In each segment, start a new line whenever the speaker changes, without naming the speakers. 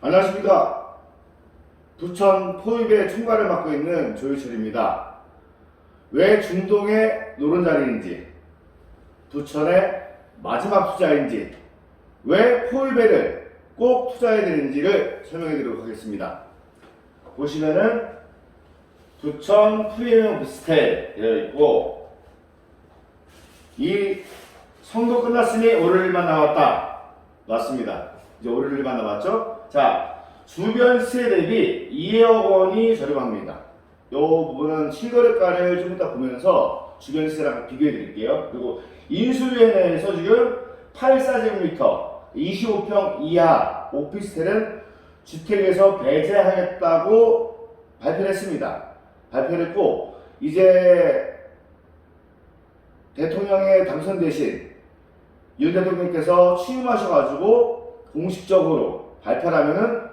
안녕하십니까. 부천 포입의 총괄을 맡고 있는 조유철입니다. 왜 중동의 노른자리인지, 부천의 마지막 투자인지, 왜 포입에를 꼭 투자해야 되는지를 설명해 드리도록 하겠습니다. 보시면은 부천 프리미엄 오피스텔 되어 있고, 이 성도 끝났으니 오를 일만 남았다. 맞습니다. 이제 오를 일만 남았죠? 자, 주변 시세 대비 2억 원이 저렴합니다. 이 부분은 실거래가를 좀 이따 보면서 주변 시세랑 비교해 드릴게요. 그리고 인수위에 내에서 지금 84제곱미터 25평 이하 오피스텔은 주택에서 배제하겠다고 발표를 했습니다. 발표를 했고, 이제 대통령에 당선되신 윤 대통령께서 취임하셔가지고 공식적으로 발표를 하면은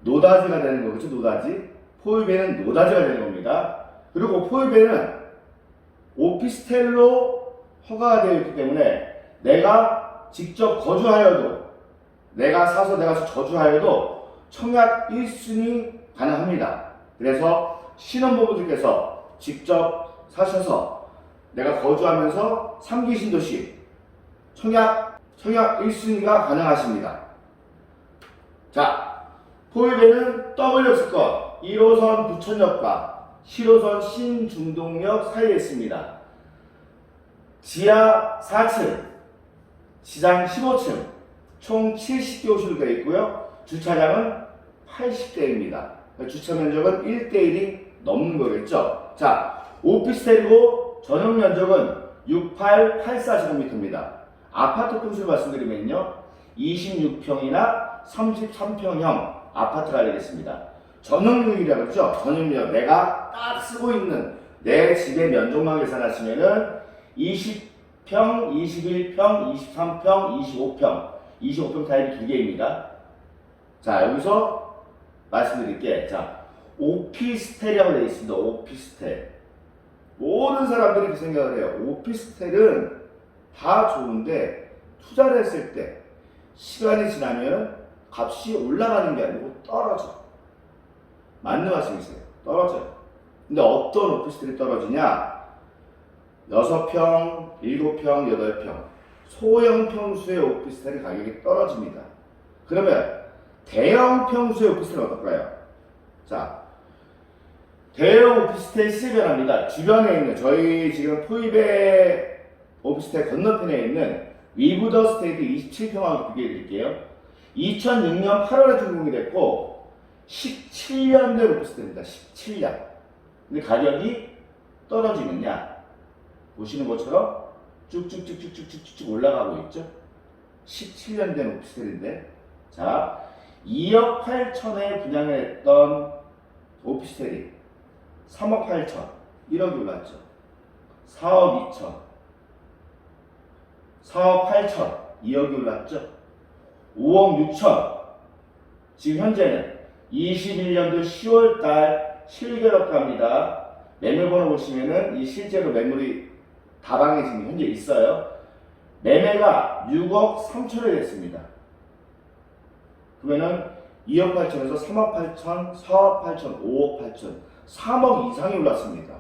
노다지가 되는 거겠죠. 노다지. 포입에는 노다지가 되는 겁니다. 그리고 포입에는 오피스텔로 허가가 되어 있기 때문에 내가 직접 거주하여도, 내가 사서 내가 거주하여도 청약 1순위 가능합니다. 그래서 신혼부부들께서 직접 사셔서 내가 거주하면서 3기 신도시 청약 1순위가 가능하십니다. 자, 포입에는 W역수권 1호선 부천역과 7호선 신중동역 사이에 있습니다. 지하 4층, 지상 15층, 총 70개 호실로 되어 있고요. 주차장은 80대입니다. 주차 면적은 1대1이 넘는 거겠죠. 자, 오피스텔이고 전용 면적은 6884제곱미터입니다. 아파트 평수를 말씀드리면요, 26평이나 33평형 아파트가 되겠습니다. 전용률이라고 그러죠. 전용률, 내가 딱 쓰고 있는 내 집의 면적만 계산하시면은 20평, 21평, 23평, 25평 타입이 두 개입니다. 자, 여기서 말씀드릴게. 자, 오피스텔이라고 되어 있습니다. 오피스텔. 모든 사람들이 그 생각을 해요. 오피스텔은 다 좋은데 투자를 했을 때 시간이 지나면 값이 올라가는 게 아니고 떨어져. 맞는 말씀이세요. 떨어져요. 근데 어떤 오피스텔이 떨어지냐? 6평, 7평, 8평 소형 평수의 오피스텔의 가격이 떨어집니다. 그러면 대형 평수의 오피스텔은 어떨까요? 자, 대형 오피스텔 시세 변화입니다. 주변에 있는 저희 지금 포입의 오피스텔 건너편에 있는 위브더 스테이트 27평하고 비교해 드릴게요. 2006년 8월에 준공이 됐고 17년 된 오피스텔입니다. 17년. 근데 가격이 떨어지느냐? 보시는 것처럼 쭉쭉쭉쭉쭉쭉 올라가고 있죠. 17년 된 오피스텔인데, 자, 2억 8천에 분양을 했던 오피스텔이 3억 8천, 1억이 올랐죠. 4억 2천, 4억 8천, 2억이 올랐죠. 5억 6천. 지금 현재는 21년도 10월달 실거래가입니다. 매물번호 보시면은 이 실제로 매물이 다방에 지금 현재 있어요. 매매가 6억 3천에 됐습니다. 그러면은 2억 8천에서 3억 8천, 4억 8천, 5억 8천, 3억 이상이 올랐습니다.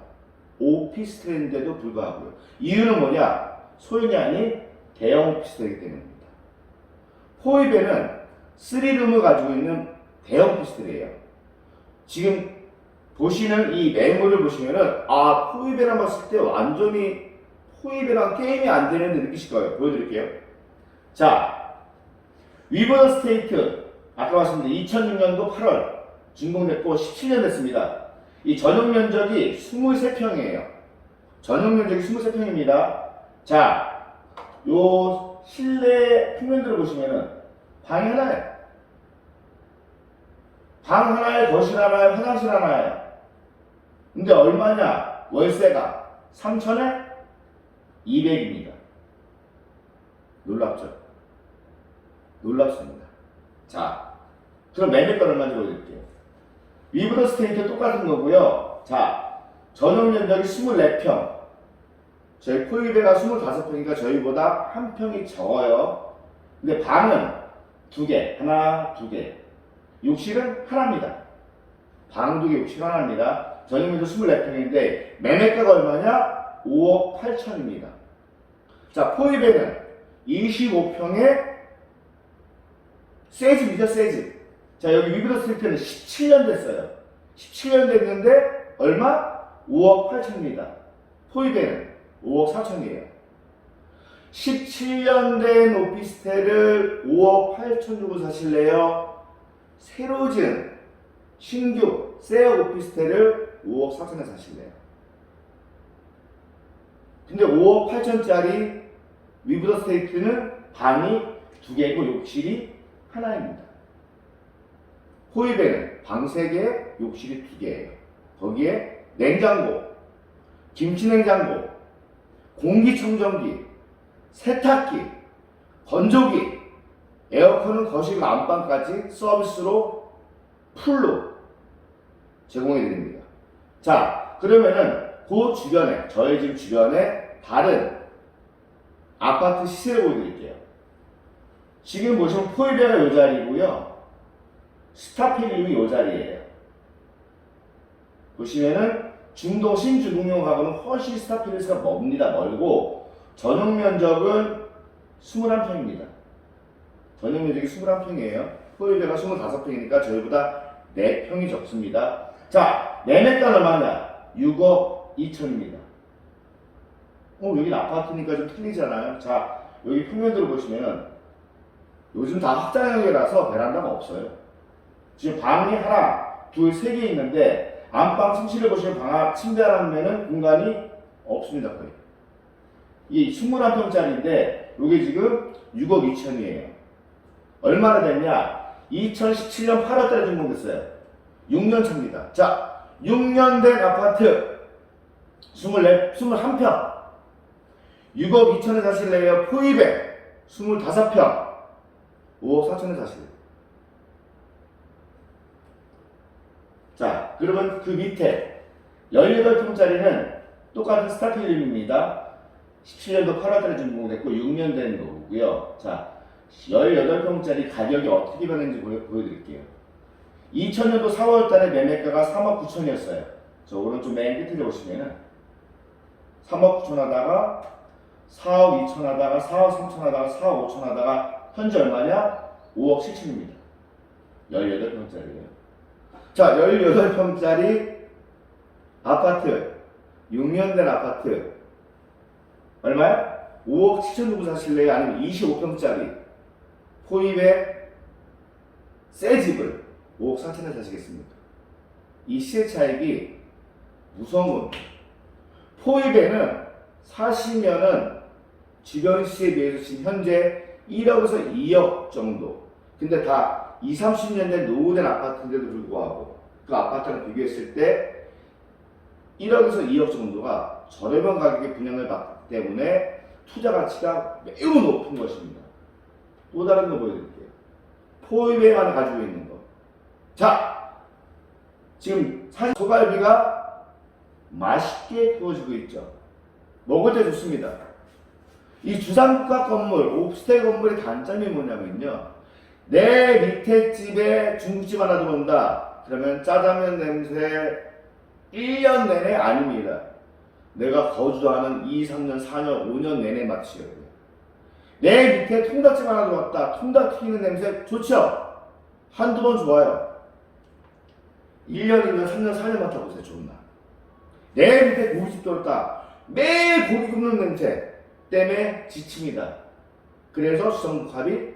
오피스텔인데도 불구하고요. 이유는 뭐냐? 소형이 아닌 대형 오피스텔이기 때문입니다. 포입에는 3룸을 가지고 있는 대형 오피스텔이에요. 지금 보시는 이 매물을 보시면은, 아, 포입에랑 봤을 때 완전히 포입에랑 게임이 안 되는데 느끼실 거예요. 보여드릴게요. 자, 위버더 스테이트, 아까 말씀드린 2006년도 8월 준공됐고 17년 됐습니다. 이 전용 면적이 23평이에요. 전용 면적이 23평입니다. 자, 요 실내 평면들을 보시면은 방이 하나예요. 방 하나에 거실 하나에 화장실 하나예요. 근데 얼마냐? 월세가 3천에 200입니다. 놀랍죠? 놀랍습니다. 자, 그럼 매매가 얼마인지 보여드릴게요. 위브더 스테이트 똑같은 거고요. 자, 전용 면적이 24평. 저희 포입에가 25평이니까 저희보다 한 평이 적어요. 근데 방은 2개, 하나, 2개. 욕실은 하나입니다. 방 2개, 욕실 하나입니다. 전용면적 24평인데 매매가가 얼마냐? 5억 8천입니다. 자, 포입에는 25평에 새 집이죠, 새 집. 자, 여기 위브더 스트리트는 17년 됐어요. 17년 됐는데 얼마? 5억 8천입니다. 포입에는 5억 4천이에요. 17년 된 오피스텔을 5억 8천 주고 사실래요? 새로 지은 신규 새 오피스텔을 5억 4천에 사실래요? 근데 5억 8천짜리 위브더 스테이트는 방이 2개고 욕실이 하나입니다. 호입에는 방 3개, 욕실이 2개예요. 거기에 냉장고, 김치냉장고, 공기청정기, 세탁기, 건조기, 에어컨은 거실 안방까지 서비스로 풀로 제공해드립니다. 자, 그러면은 그 주변에, 저희 집 주변에 다른 아파트 시세를 보여드릴게요. 지금 보시면 포이베가 이 자리고요. 스타필름이 이 자리예요. 보시면은 중동 신주동용하고는 훨씬 스타필름스가 멀고 전용 면적은 21평입니다. 전용 면적이 21평이에요. 포이베가 25평이니까 저희보다 4평이 적습니다. 자, 매매가는 얼마냐? 6억 2천입니다. 여긴 아파트니까 좀 틀리잖아요. 자, 여기 평면도를 보시면 요즘 다 확장형이라서 베란다가 없어요. 지금 방이 하나, 둘, 3개 있는데 안방 침실을 보시면 방 앞 침대 하나면은 공간이 없습니다. 거의. 이게 21평짜리인데 이게 지금 6억 2천이에요. 얼마나 됐냐? 2017년 8월달에 준공됐어요. 6년 차입니다. 자, 6년 된 아파트 21평 6억 2천에 사실래요? 포입에 25평 5억 4천에 사실래요? 자, 그러면 그 밑에 18평짜리는 똑같은 스타필름입니다. 17년도 8월달에 준공됐고 6년 된 거고요. 자, 18평짜리 가격이 어떻게 변했는지 보여드릴게요. 2000년도 4월달에 매매가가 3억 9천이었어요. 저 오른쪽 맨 끝에 보시면은 3억 9천 하다가 4억 2천 하다가 4억 3천 하다가 4억 5천 하다가 현재 얼마냐? 5억 7천입니다. 18평짜리예요. 자, 18평짜리 아파트 6년 된 아파트 얼마야? 5억 7천 주고 사실래요? 아니면 25평짜리 포입의 새 집을 5억 4천에 사시겠습니까? 이 시세 차익이 무서운 겁니다. 포입에는 사시면은 주변 시세에 비해서 지금 현재 1억에서 2억 정도. 근데 다 20, 30년 된 노후된 아파트인데도 불구하고 그 아파트랑 비교했을 때 1억에서 2억 정도가 저렴한 가격에 분양을 받기 때문에 투자 가치가 매우 높은 것입니다. 또 다른 거 보여드릴게요. 포입에 하나 가지고 있는 거. 자, 지금 사실 소갈비가 맛있게 구워지고 있죠. 먹을 때 좋습니다. 이 주상가 건물, 오피스텔 건물의 단점이 뭐냐면요. 내 밑에 집에 중국집 하나 들어온다. 그러면 짜장면 냄새 1년 내내 아닙니다. 내가 거주하는 2, 3년, 4년, 5년 내내 맡으셔야 돼요. 내 밑에 통닭집 하나 들어왔다. 통닭 튀기는 냄새 좋죠? 한두 번 좋아요. 1년이면 3년, 4년 맡아보세요. 좋은 날. 내 밑에 고깃집 들어왔다. 매일 고기 굽는 냄새 때문에 지칩니다. 그래서 주상복합이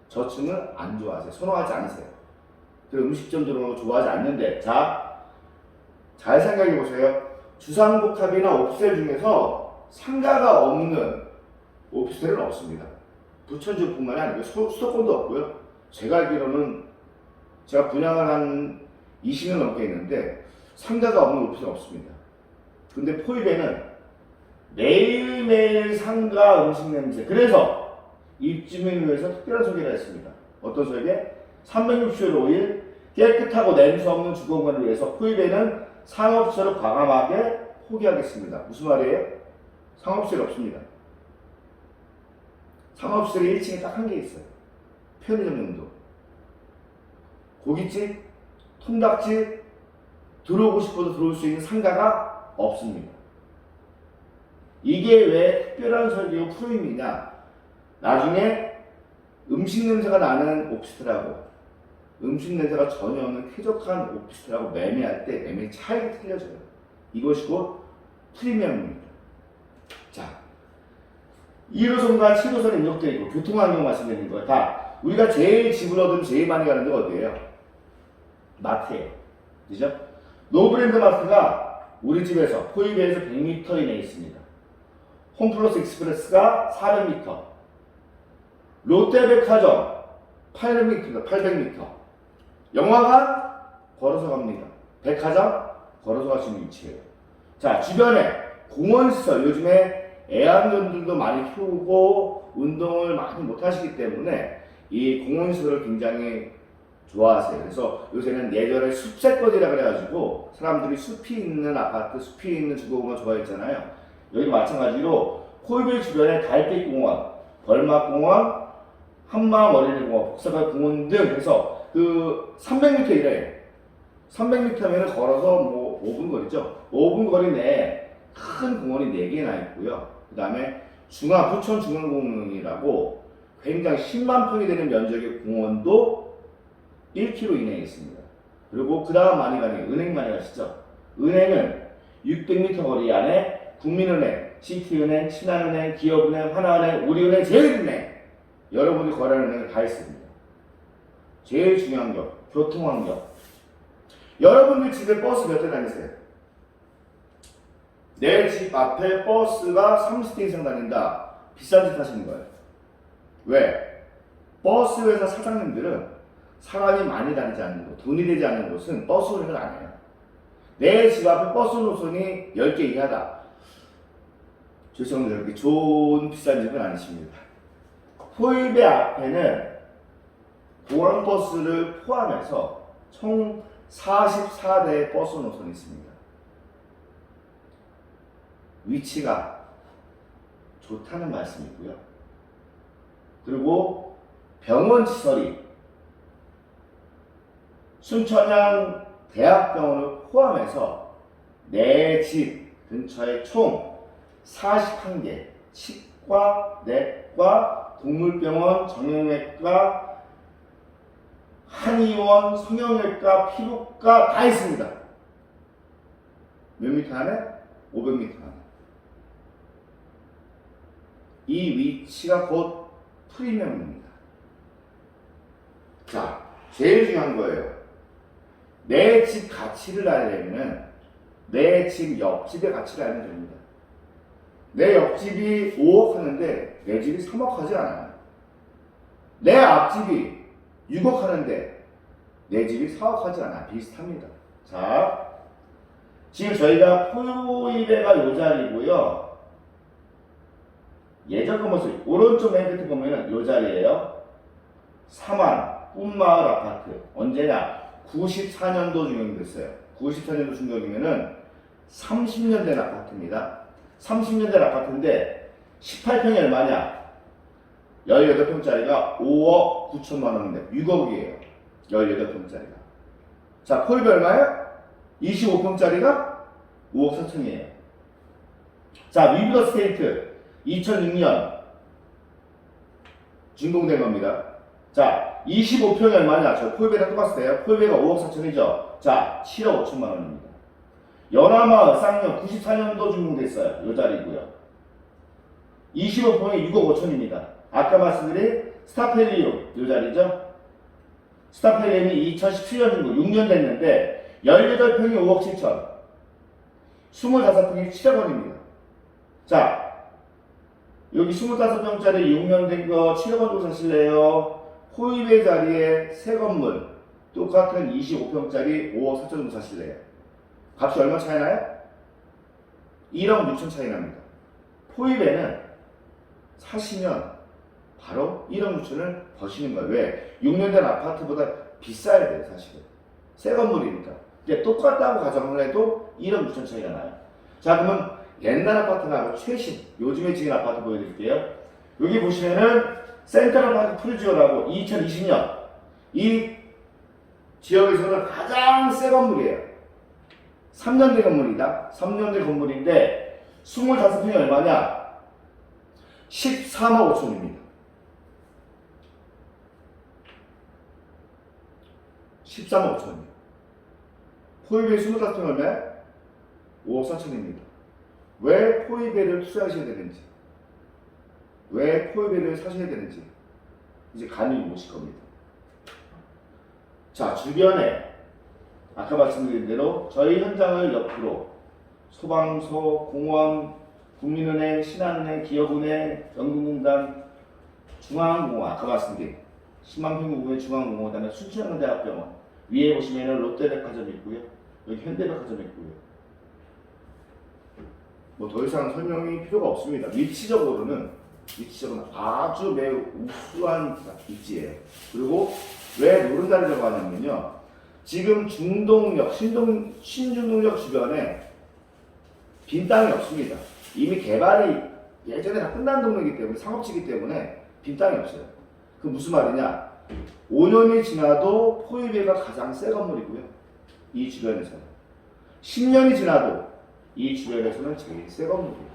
저층을 안 좋아하세요. 선호하지 않으세요. 그리고 음식점 들어오는 거 좋아하지 않는데, 자, 잘 생각해 보세요. 주상복합이나 오피스텔 중에서 상가가 없는 오피스텔은 없습니다. 부천지역뿐만이 아니고 수도권도 없고요. 제가 알기로는 제가 분양을 한 20년 넘게 했는데 상가가 없는 오피스텔은 없습니다. 근데 포입에는 매일매일 상가 음식 냄새. 그래서 입주민을 위해서 특별한 소개를 했습니다. 어떤 소개? 365일 깨끗하고 냄새 없는 주거공간을 위해서 포입에는 상업시설을 과감하게 포기하겠습니다. 무슨 말이에요? 상업시설이 없습니다. 상업시설이 1층에 딱 한 개 있어요. 편의점 정도. 고깃집, 통닭집, 들어오고 싶어도 들어올 수 있는 상가가 없습니다. 이게 왜 특별한 설계의 프로임이냐? 나중에 음식 냄새가 나는 오피스텔하고 음식 냄새가 전혀 없는 쾌적한 오피스텔하고 매매할 때 매매 차이가 틀려져요. 이것이 곧 프리미엄입니다. 자, 1호선과 7호선에 인적되어 있고 교통환경 말씀드리는 거예요. 다 우리가 제일 집을 얻으면 제일 많이 가는 데가 어디예요? 마트예요. 그죠? 노브랜드 마트가 우리 집에서 포이베에서 100m 이내에 있습니다. 홈플러스 익스프레스가 400m, 롯데백화점 800m, 800m, 영화관 걸어서 갑니다. 백화점 걸어서 갈 수 있는 위치예요. 자, 주변에 공원시설, 요즘에 애완견들도 많이 키우고 운동을 많이 못 하시기 때문에 이 공원시설을 굉장히 좋아하세요. 그래서 요새는 예전에 숲세권이라 그래가지고 사람들이 숲이 있는 아파트, 숲이 있는 주거공간 좋아했잖아요. 여기 마찬가지로 콜빌 주변에 달빛공원, 벌막공원, 한마음 어린이공원, 복사발 공원 등 해서 그 300m 이래. 300m면 걸어서 뭐 5분 거리죠. 5분 거리 내에 큰 공원이 4개나 있고요. 그 다음에 부천 중앙공원이라고 굉장히 10만 평이 되는 면적의 공원도 1km 이내에 있습니다. 그리고 그 다음 많이 가는 게 은행 많이 가시죠. 은행은 600m 거리 안에 국민은행, 시티은행, 신한은행, 기업은행, 하나은행, 우리은행, 제일은행 여러분이 거래하는 은행을 다 있습니다. 제일 중요한 거 교통환경. 여러분들 집에 버스 몇 대 다니세요? 내 집 앞에 버스가 30대 이상 다닌다. 비싼 집 하시는 거예요. 왜? 버스 회사 사장님들은 사람이 많이 다니지 않는 곳, 돈이 되지 않는 곳은 버스 운행을 안 해요. 내 집 앞에 버스 노선이 10개 이하다. 죄송합니다. 그렇게 좋은 비싼 집은 아니십니다. 포입의 앞에는 공항버스를 포함해서 총 44대의 버스 노선이 있습니다. 위치가 좋다는 말씀이고요. 그리고 병원 시설이 순천향 대학병원을 포함해서 내 집 근처에 총 41개 치과, 내과, 동물병원, 정형외과, 한의원, 성형외과, 피부과 다 있습니다. 몇 미터 안에? 500m 안에. 이 위치가 곧 프리미엄입니다. 자, 제일 중요한 거예요. 내 집 가치를 알려면 내 집 옆집의 가치를 알면 됩니다. 내 옆집이 5억 하는데 내 집이 3억 하지 않아요. 내 앞집이 6억 하는데 내 집이 4억 하지 않아요. 비슷합니다. 자, 지금 저희가 포이베가 요 자리고요. 예전 그 모습 오른쪽 맨 끝에 보면은 요 자리예요. 사만 꿈마을 아파트 언제냐? 94년도 준공됐어요. 94년도 준공이면은 30년 된 아파트입니다. 30년 된 아파트인데 18평이 얼마냐? 18평짜리가 5억 9천만 원인데 6억이에요. 18평짜리가. 자, 포입이 얼마예요? 25평짜리가 5억 4천이에요. 자, 위브더 스테이트 2006년 준공된 겁니다. 자, 25평이 얼마냐? 저 포입에다 똑같아요. 포입에가 5억 4천이죠. 자, 7억 5천만 원입니다. 연화마을 쌍용 94년도 준공됐어요. 요 자리고요. 25평이 6억 5천입니다. 아까 말씀드린 스타펠리움 요 자리죠. 스타펠리움이 2017년 준공 6년 됐는데 18평이 5억 7천, 25평이 7억 원입니다. 자, 여기 25평짜리 6년 된 거 7억 원 주고 사실래요? 포입의 자리에 새 건물 똑같은 25평짜리 5억 4천 정도 사실래요? 값이 얼마 차이 나요? 1억 6천 차이 납니다. 포입에는 사시면 바로 1억 6천을 버시는 거예요. 왜? 6년 된 아파트보다 비싸야 돼요, 사실은. 새 건물이니까. 이제 똑같다고 가정을 해도 1억 6천 차이가 나요. 자, 그러면 옛날 아파트나 최신, 요즘에 지은 아파트 보여드릴게요. 여기 보시면은 센트럴파크 프리지오라고 2020년 이 지역에서는 가장 새 건물이에요. 3년 된 건물이다. 3년 된 건물인데 25평이 얼마냐? 13억 5천입니다. 13억 5천입니다. 포이베이 25평 얼마야? 5억 4천입니다. 왜 포이베이를 투자하셔야 되는지, 왜 포이베이를 사셔야 되는지 이제 감이 오실 겁니다. 자, 주변에 아까 말씀드린 대로 저희 현장을 옆으로 소방서, 공원, 국민은행, 신한은행, 기업은행, 연금공단, 중앙공원, 아까 말씀드린 10만 평구의 중앙공원, 그다음에 순천대학병원 위에 보시면은 롯데백화점이 있고요, 여기 현대백화점이 있고요. 뭐 더 이상 설명이 필요가 없습니다. 위치적으로는 아주 매우 우수한 입지예요. 그리고 왜 노른자리라고 하냐면요, 지금 중동역, 신중동역 주변에 빈 땅이 없습니다. 이미 개발이 예전에 다 끝난 동네이기 때문에, 상업지이기 때문에 빈 땅이 없어요. 그 무슨 말이냐? 5년이 지나도 포이베이가 가장 새 건물이고요, 이 주변에서는. 10년이 지나도 이 주변에서는 제일 새 건물이에요.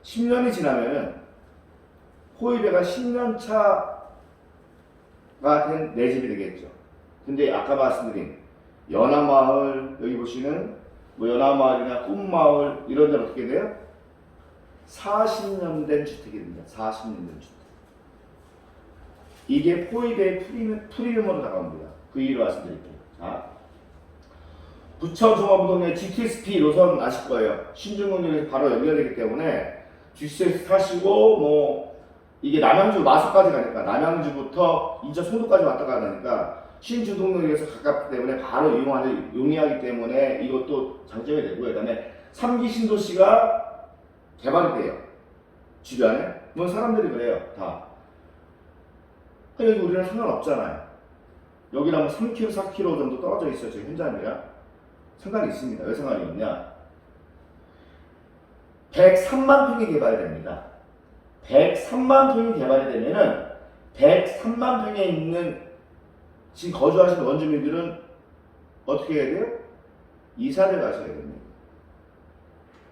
10년이 지나면은 포이베이가 10년 차가 된 내 집이 되겠죠. 근데 아까 말씀드린 연화마을, 여기 보시는 뭐 연화마을이나 꿈마을 이런 데는 어떻게 돼요? 40년 된 주택이 됩니다. 40년 된 주택. 이게 포이베이 프리미엄으로 다가옵니다. 그 이유를 말씀드릴게요. 자, 부천 종합운동의 GTSP 노선 아실 거예요. 신중공역에서 바로 연결되기 때문에 GTS 타시고 뭐 이게 남양주 마수까지 가니까, 남양주부터 인천 송도까지 왔다 가니까 신주동역에서 가깝기 때문에 바로 용이하기 때문에 이것도 장점이 되고요. 그다음에 3기 신도시가 개발이 돼요. 주변에. 뭐 사람들이 그래요. 다. 여기 우리는 상관없잖아요. 여기랑 뭐 3km, 4km 정도 떨어져 있어요. 저희 현장이랑. 상관이 있습니다. 왜 상관이 있냐? 103만 평이 개발이 됩니다. 103만 평이 개발이 되면은 103만 평에 있는 지금 거주하시는 원주민들은 어떻게 해야 돼요? 이사를 가셔야 됩니다.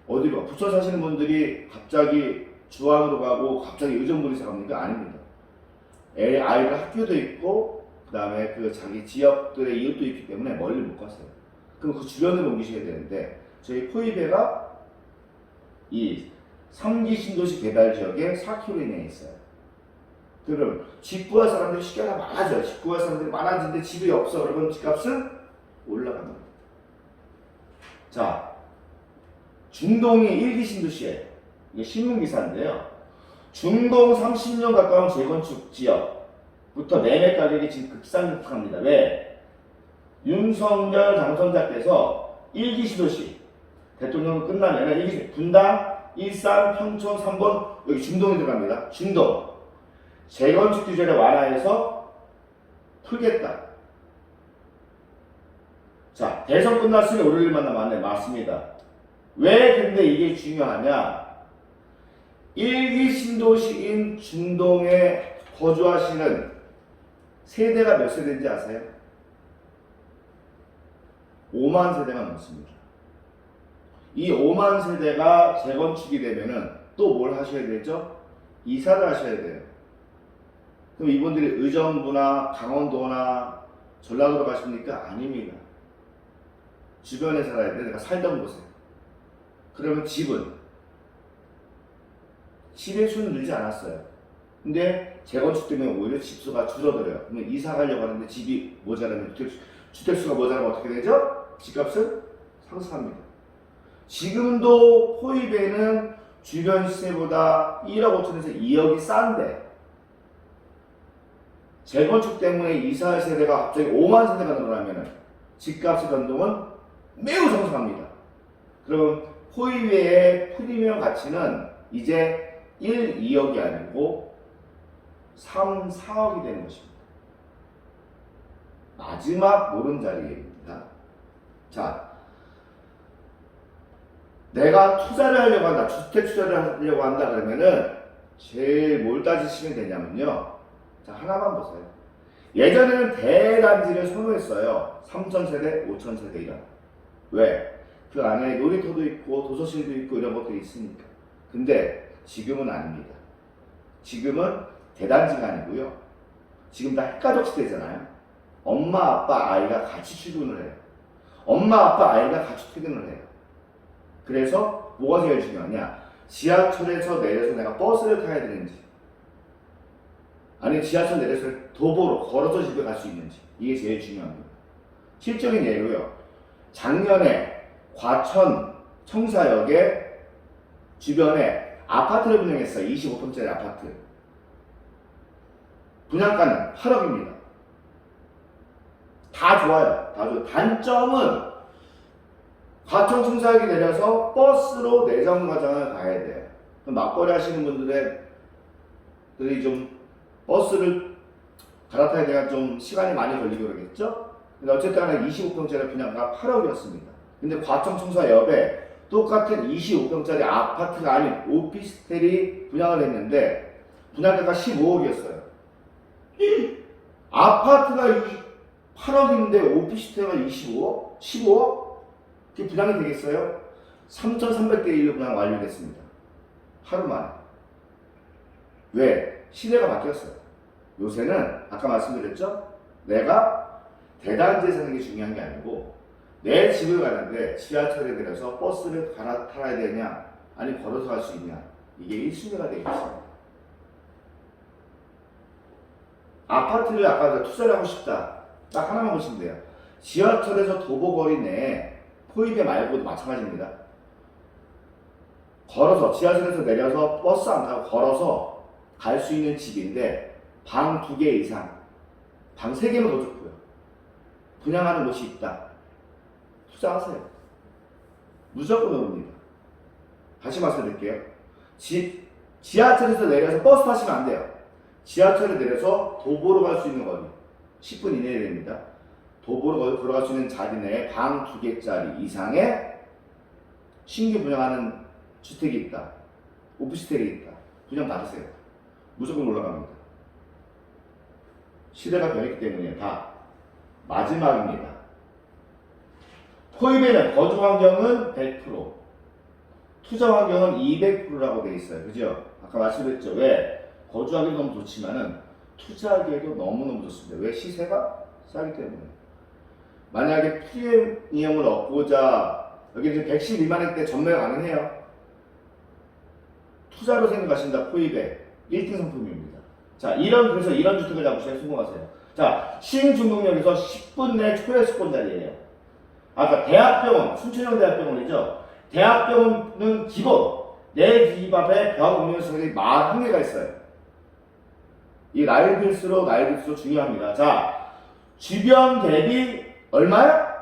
어디로? 부천 사시는 분들이 갑자기 주안으로 가고 갑자기 의정부로 이사 갑니까? 아닙니다. 아이들 학교도 있고 그 다음에 그 자기 지역들의 이웃도 있기 때문에 멀리 못 갔어요. 그럼 그 주변으로 옮기셔야 되는데 저희 포이베가 이 3기 신도시 개발 지역에 4km 이내에 있어요. 그럼 집 구할 사람들이 쉽게 하나 많아져요. 집 구할 사람들이 많아지는데 집이 없어. 그러면 집값은 올라갑니다. 자, 중동이 1기 신도시예요. 이게 신문기사인데요. 중동 30년 가까운 재건축 지역부터 매매 가격이 지금 급상승합니다. 왜? 윤석열 당선자께서 1기 신도시 대통령 끝나면 1기 분당, 일산, 평촌, 3번 여기 중동이 들어갑니다. 중동 재건축 규제를 완화해서 풀겠다. 자, 대선 끝났으니 월요일만 남았네. 맞습니다. 왜 근데 이게 중요하냐? 1기 신도시인 중동에 거주하시는 세대가 몇 세대인지 아세요? 5만 세대가 넘습니다. 이 5만 세대가 재건축이 되면은 또 뭘 하셔야 되죠? 이사를 하셔야 돼요. 그럼 이분들이 의정부나 강원도나 전라도로 가십니까? 아닙니다. 주변에 살아야 돼. 내가 살던 곳에. 그러면 집의 수는 늘지 않았어요. 근데 재건축 때문에 오히려 집수가 줄어들어요. 그러면 이사 가려고 하는데 집이 모자라면 주택수가 모자라면 어떻게 되죠? 집값은 상승합니다. 지금도 포이베이는 주변 시세보다 1억 5천에서 2억이 싼데 재건축 때문에 이사 세대가 갑자기 5만 세대가 늘어나면 집값의 변동은 매우 상승합니다. 그럼 포이베이의 프리미엄 가치는 이제 1, 2억이 아니고 3, 4억이 되는 것입니다. 마지막 노른자리입니다. 자, 내가 투자를 하려고 한다, 주택 투자를 하려고 한다 그러면은 제일 뭘 따지시면 되냐면요. 자, 하나만 보세요. 예전에는 대단지를 선호했어요. 3,000세대, 5,000세대 왜? 그 안에 놀이터도 있고 도서실도 있고 이런 것들이 있으니까. 근데 지금은 아닙니다. 지금은 대단지가 아니고요. 지금 다 핵가족 시대잖아요. 엄마, 아빠, 아이가 같이 출근을 해요. 엄마, 아빠, 아이가 같이 퇴근을 해요. 그래서 뭐가 제일 중요하냐? 지하철에서 내려서 내가 버스를 타야 되는지, 아니 지하철 내려서 도보로 걸어서 집에 갈 수 있는지, 이게 제일 중요합니다. 실적인 예로요. 작년에 과천 청사역에 주변에 아파트를 분양했어요. 25평짜리 아파트. 분양가는 8억입니다. 다 좋아요. 다 좋아요. 단점은 과천 청사역에 내려서 버스로 내정과장을 가야 돼요. 맞벌이 하시는 분들이 좀 버스를 갈아타야 되니까 좀 시간이 많이 걸리고 그러겠죠? 근데 어쨌든 간에 25평짜리 분양가 8억이었습니다. 근데 과천 청사역에 똑같은 25평짜리 아파트가 아닌 오피스텔이 분양을 했는데 분양가가 15억이었어요. 아파트가 8억인데 오피스텔가 25억? 15억? 그게 분양이 되겠어요? 3,300대 1로 분양 완료됐습니다. 하루 만에. 왜? 시대가 바뀌었어요. 요새는 아까 말씀드렸죠? 내가 대단지에 사는 게 중요한 게 아니고 내 집을 가는데 지하철에 내려서 버스를 갈아타야 되냐 아니 걸어서 갈 수 있냐 이게 1순위가 되겠습니다. 아파트를 아까 투자를 하고 싶다. 딱 하나만 보시면 돼요. 지하철에서 도보거리 내에 포입에 말고도 마찬가지입니다. 걸어서 지하철에서 내려서 버스 안 타고 걸어서 갈 수 있는 집인데 방 2개 이상, 방 3개면 더 좋고요. 분양하는 곳이 있다. 투자하세요. 무조건 오릅니다. 다시 말씀드릴게요. 지하철에서 내려서 버스 타시면 안 돼요. 지하철에 내려서 도보로 갈 수 있는 거리 10분 이내에 됩니다. 도보로 들어갈 수 있는 자리 내에 방 2개짜리 이상의 신규 분양하는 주택이 있다. 오피스텔이 있다. 분양 받으세요. 무조건 올라갑니다. 시대가 변했기 때문에 다 마지막입니다. 포입에는 거주 환경은 100%, 투자 환경은 200%라고 되어 있어요. 그죠? 아까 말씀드렸죠. 왜? 거주하기 너무 좋지만은 투자하기에도 너무너무 좋습니다. 왜? 시세가 싸기 때문에. 만약에 프리미엄을 얻고자 여기 이제 110 미만일 때 전매가 가능해요. 투자로 생각하신다. 포입에 1등 상품입니다. 자, 그래서 이런 주택을 잡으셔야 성공하세요. 자, 신중동역에서 10분 내 초회수권 자리예요. 아까 대학병원, 순천형 대학병원이죠. 대학병원은 기본 내 집 앞에 병원 운영시설이 41개가 있어요. 이 나이 들수록 중요합니다. 자, 주변 대비 얼마야?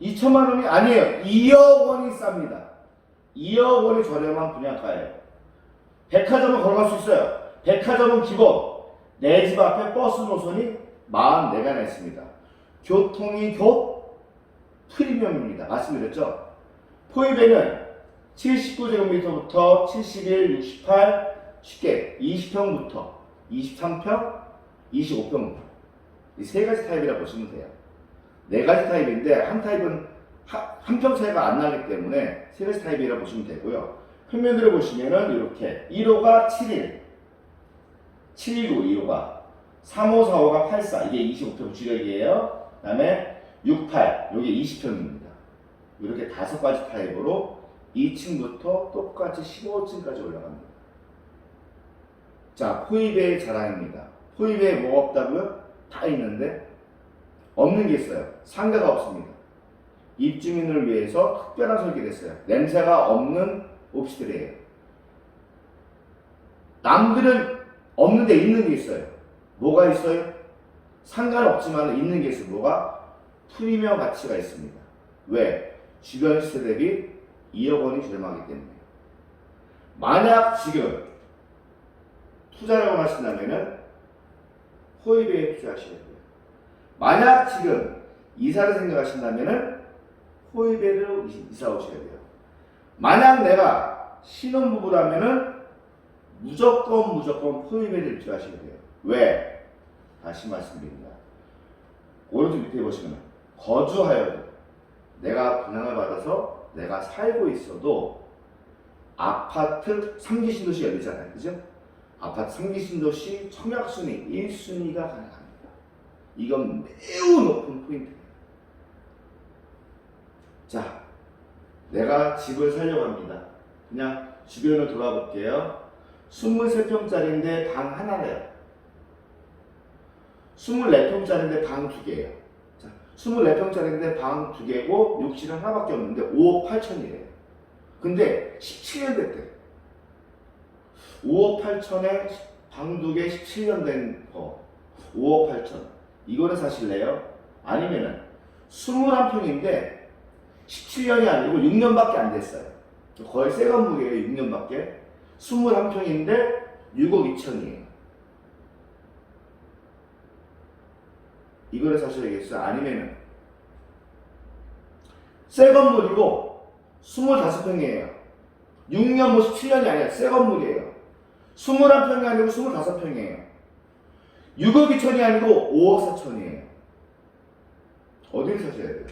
2천만 원이 아니에요. 2억 원이 쌉니다. 2억 원이 저렴한 분양가예요. 백화점은 걸어갈 수 있어요. 백화점은 기본 내 집 앞에 버스 노선이 44개나 있습니다. 교통이 프리미엄입니다. 말씀드렸죠? 포입에는 79제곱미터부터 71, 68 쉽게 20평부터 23평, 25평 이 세 가지 타입이라 보시면 돼요. 네 가지 타입인데 한 타입은 한 평 차이가 안 나기 때문에 세 가지 타입이라 보시면 되고요. 평면들을 보시면은 이렇게 1호가 71, 719, 2호가 35, 45가 84 이게 25평 주력이에요. 그 다음에 68 이게 20평입니다. 이렇게 5가지 타입으로 2층부터 똑같이 15층까지 올라갑니다. 자, 포입의 자랑입니다. 포입에 뭐가 없다고요? 다 있는데 없는 게 있어요. 상가가 없습니다. 입주민을 위해서 특별한 설계를 했어요. 냄새가 없는 오피스텔이에요. 남들은 없는데 있는 게 있어요. 뭐가 있어요? 상가는 없지만 있는 게 있어요. 뭐가? 프리미엄 가치가 있습니다. 왜? 주변 시세 대비 2억 원이 저렴하기 때문에. 만약 지금 투자라고 하신다면은 포입에 투자하셔야 돼요. 만약 지금 이사를 생각하신다면은 포입에로 이사 오셔야 돼요. 만약 내가 신혼부부라면은 무조건 포위배를 입증하셔야 돼요. 왜? 다시 말씀드립니다. 오른쪽 밑에 보시면 거주하여도 내가 분양을 받아서 내가 살고 있어도 아파트 3기 신도시 열리잖아요. 그죠? 아파트 3기 신도시 청약순위 1순위가 가능합니다. 이건 매우 높은 포인트예요. 자, 내가 집을 살려고 합니다. 그냥 주변을 돌아볼게요. 23평짜리인데 방 하나래요. 24평짜리인데 방 2개예요. 자, 24평짜리인데 방 2개고 욕실은 하나밖에 없는데 5억 8천이래요. 근데 17년 됐대. 5억 8천에 방 2개 17년 된 거 5억 8천. 이거를 사실래요? 아니면은 21평인데 17년이 아니고 6년밖에 안 됐어요. 거의 새 건물이에요. 6년밖에. 21평인데 6억 2천이에요. 이거를 사셔야겠어요. 아니면은 새 건물이고 25평이에요. 6년 뭐 17년이 아니라 새 건물이에요. 21평이 아니고 25평이에요. 6억 2천이 아니고 5억 4천이에요. 어디를 사셔야 돼요?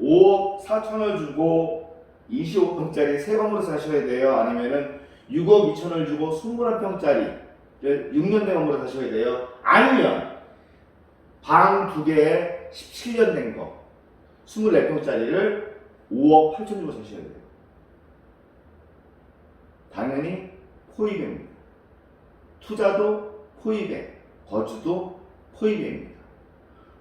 5억 4천을 주고 25평짜리 새 건물을 사셔야 돼요? 아니면은 6억 2천을 주고 21평짜리 6년 된 건물을 사셔야 돼요? 아니면 방 2개에 17년 된 거 24평짜리를 5억 8천 주고 사셔야 돼요? 당연히 포위배입니다. 투자도 포위배, 거주도 포위배입니다.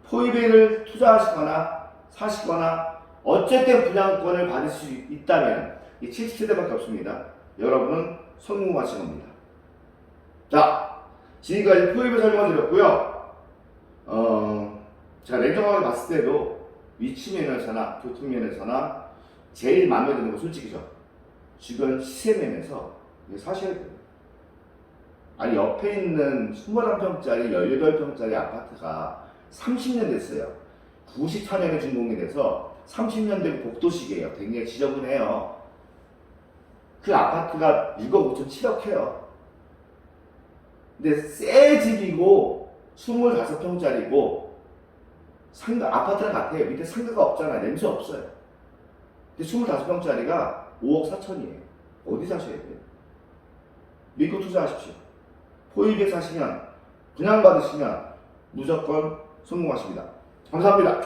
포위배를 투자하시거나 사시거나 어쨌든 분양권을 받을 수 있다면 이 77대밖에 없습니다. 여러분은 성공하신 겁니다. 자, 지금까지 포위배 설명을 드렸고요. 제가 냉정하게 봤을 때도 위치 면에서나 교통 면에서나 제일 마음에 드는 거 솔직히죠. 주변 시세 면에서 사셔야 돼요. 아니 옆에 있는 21평짜리 18평짜리 아파트가 30년 됐어요. 94년에 준공이 돼서 30년 된 복도식이에요. 굉장히 지저분해요. 그 아파트가 6억 5천 7억 해요. 근데 새 집이고 25평짜리고 상가 아파트랑 같아요. 밑에 상가가 없잖아요. 냄새 없어요. 근데 25평짜리가 5억 4천이에요. 어디 사셔야 돼요? 믿고 투자하십시오. 포위배 사시면 분양받으시면 무조건 성공하십니다. 감사합니다.